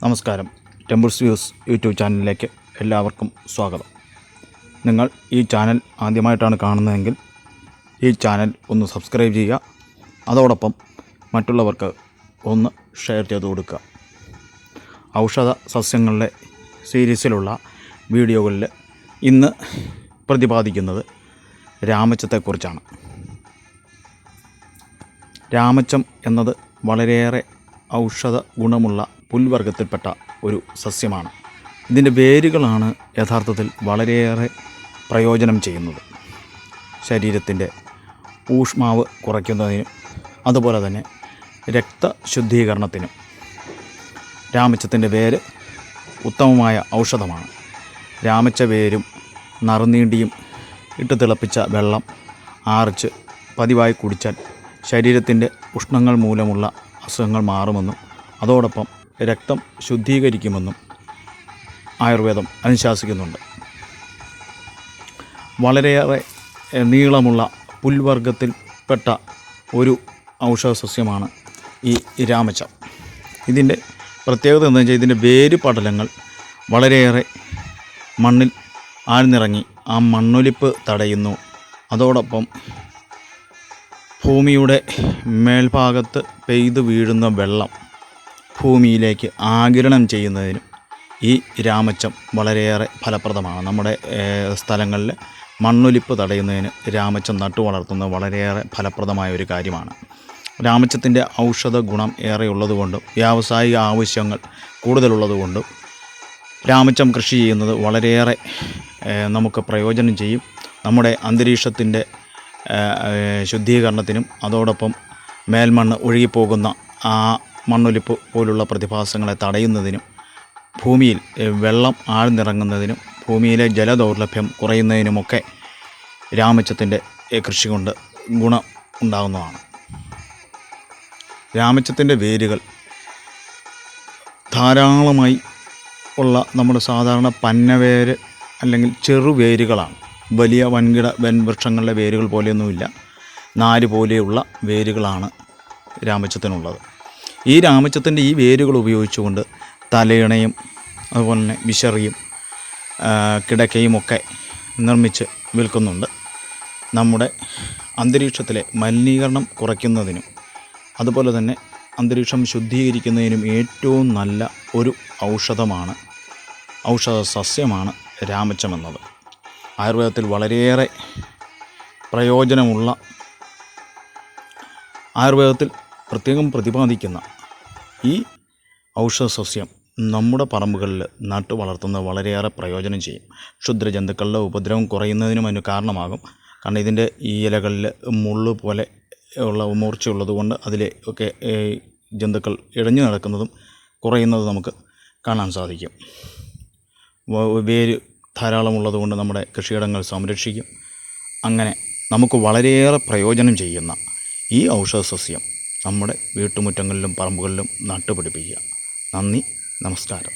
നമസ്കാരം. Temples views YouTube ചാനലിലേക്ക് എല്ലാവർക്കും സ്വാഗതം. നിങ്ങൾ ഈ ചാനൽ ആദ്യമായിട്ടാണ് കാണുന്നതെങ്കിൽ ഈ ചാനൽ ഒന്ന് സബ്സ്ക്രൈബ് ചെയ്യുക. അതോടൊപ്പം മറ്റുള്ളവർക്ക് ഒന്ന് ഷെയർ ചെയ്ത് കൊടുക്കുക. ഔഷധ സസ്യങ്ങളുടെ സീരീസിലുള്ള വീഡിയോകളിൽ ഇന്ന് പ്രതിപാദിക്കുന്നത് രാമച്ചത്തെക്കുറിച്ചാണ്. രാമച്ചം എന്നത് വളരെയേറെ ഔഷധ ഗുണമുള്ള പുൽവർഗത്തിൽപ്പെട്ട ഒരു സസ്യമാണ്. ഇതിൻ്റെ വേരുകളാണ് യഥാർത്ഥത്തിൽ വളരെയേറെ പ്രയോജനം ചെയ്യുന്നത്. ശരീരത്തിൻ്റെ ഊഷ്മാവ് കുറയ്ക്കുന്നതിനും അതുപോലെ തന്നെ രക്തശുദ്ധീകരണത്തിനും രാമച്ചത്തിൻ്റെ വേര് ഉത്തമമായ ഔഷധമാണ്. രാമച്ച വേരും നറുനീണ്ടിയും ഇട്ട് തിളപ്പിച്ച വെള്ളം ആർച്ച് പതിവായി കുടിച്ചാൽ ശരീരത്തിൻ്റെ ഉഷ്ണങ്ങൾ മൂലമുള്ള അസുഖങ്ങൾ മാറുമെന്നും അതോടൊപ്പം രക്തം ശുദ്ധീകരിക്കുമെന്നും ആയുർവേദം അനുശാസിക്കുന്നുണ്ട്. വളരെയേറെ നീളമുള്ള പുൽവർഗത്തിൽപ്പെട്ട ഒരു ഔഷധ സസ്യമാണ് ഈ രാമച്ചം. ഇതിൻ്റെ പ്രത്യേകത എന്താണെന്ന് വെച്ചാൽ ഇതിൻ്റെ വേര് പടലങ്ങൾ വളരെയേറെ മണ്ണിൽ ആഴ്ന്നിറങ്ങി ആ മണ്ണൊലിപ്പ് തടയുന്നു. അതോടൊപ്പം ഭൂമിയുടെ മേൽഭാഗത്ത് പെയ്തു വീഴുന്ന വെള്ളം ഭൂമിയിലേക്ക് ആഗിരണം ചെയ്യുന്നതിനും ഈ രാമച്ചം വളരെയേറെ ഫലപ്രദമാണ്. നമ്മുടെ സ്ഥലങ്ങളിൽ മണ്ണൊലിപ്പ് തടയുന്നതിന് രാമച്ചം നട്ടു വളർത്തുന്നത് വളരെയേറെ ഫലപ്രദമായ ഒരു കാര്യമാണ്. രാമച്ചത്തിൻ്റെ ഔഷധ ഗുണം ഏറെയുള്ളതുകൊണ്ടും വ്യാവസായിക ആവശ്യങ്ങൾ കൂടുതലുള്ളതുകൊണ്ടും രാമച്ചം കൃഷി ചെയ്യുന്നത് വളരെയേറെ നമുക്ക് പ്രയോജനം ചെയ്യും. നമ്മുടെ അന്തരീക്ഷത്തിൻ്റെ ശുദ്ധീകരണത്തിനും അതോടൊപ്പം മേൽമണ്ണ് ഒഴുകിപ്പോകുന്ന ആ മണ്ണൊലിപ്പ് പോലുള്ള പ്രതിഭാസങ്ങളെ തടയുന്നതിനും ഭൂമിയിൽ വെള്ളം ആഴ്ന്നിറങ്ങുന്നതിനും ഭൂമിയിലെ ജലദൗർലഭ്യം കുറയുന്നതിനുമൊക്കെ രാമച്ചത്തിൻ്റെ കൃഷി കൊണ്ട് ഗുണം ഉണ്ടാകുന്നതാണ്. രാമച്ചത്തിൻ്റെ വേരുകൾ ധാരാളമായി ഉള്ള നമ്മുടെ സാധാരണ പന്നവേര് അല്ലെങ്കിൽ ചെറുവേരുകളാണ്. വലിയ വൻകിട വൃക്ഷങ്ങളുടെ വേരുകൾ പോലെയൊന്നുമില്ല, നാര് പോലെയുള്ള വേരുകളാണ് രാമച്ചത്തിനുള്ളത്. ഈ രാമച്ചത്തിൻ്റെ ഈ വേരുകൾ ഉപയോഗിച്ചുകൊണ്ട് തലയിണയും അതുപോലെ തന്നെ വിശറിയും കിടക്കയും ഒക്കെ നിർമ്മിച്ച് വിൽക്കുന്നുണ്ട്. നമ്മുടെ അന്തരീക്ഷത്തിലെ മലിനീകരണം കുറയ്ക്കുന്നതിനും അതുപോലെ തന്നെ അന്തരീക്ഷം ശുദ്ധീകരിക്കുന്നതിനും ഏറ്റവും നല്ല ഒരു ഔഷധ സസ്യമാണ് രാമച്ചം എന്നത്. ആയുർവേദത്തിൽ വളരെയേറെ പ്രയോജനമുള്ള, ആയുർവേദത്തിൽ പ്രത്യേകം പ്രതിപാദിക്കുന്ന ഈ ഔഷധ സസ്യം നമ്മുടെ പറമ്പുകളിൽ നട്ടു വളർത്തുന്നത് വളരെയേറെ പ്രയോജനം ചെയ്യും. ക്ഷുദ്രജന്തുക്കളുടെ ഉപദ്രവം കുറയുന്നതിനും അതിന് കാരണമാകും. കാരണം ഇതിൻ്റെ ഈ ഇലകളിൽ മുള്ളു പോലെ ഉള്ള മൂർച്ചയുള്ളതുകൊണ്ട് അതിലെ ഒക്കെ ജന്തുക്കൾ ഇഴഞ്ഞു നടക്കുന്നതും കുറയുന്നതും നമുക്ക് കാണാൻ സാധിക്കും. വേര് ധാരാളമുള്ളതുകൊണ്ട് നമ്മുടെ കൃഷിയിടങ്ങൾ സംരക്ഷിക്കും. അങ്ങനെ നമുക്ക് വളരെയേറെ പ്രയോജനം ചെയ്യുന്ന ഈ ഔഷധ സസ്യം നമ്മുടെ വീട്ടുമുറ്റങ്ങളിലും പറമ്പുകളിലും നട്ടുപിടിപ്പിക്കുക. നന്ദി, നമസ്കാരം.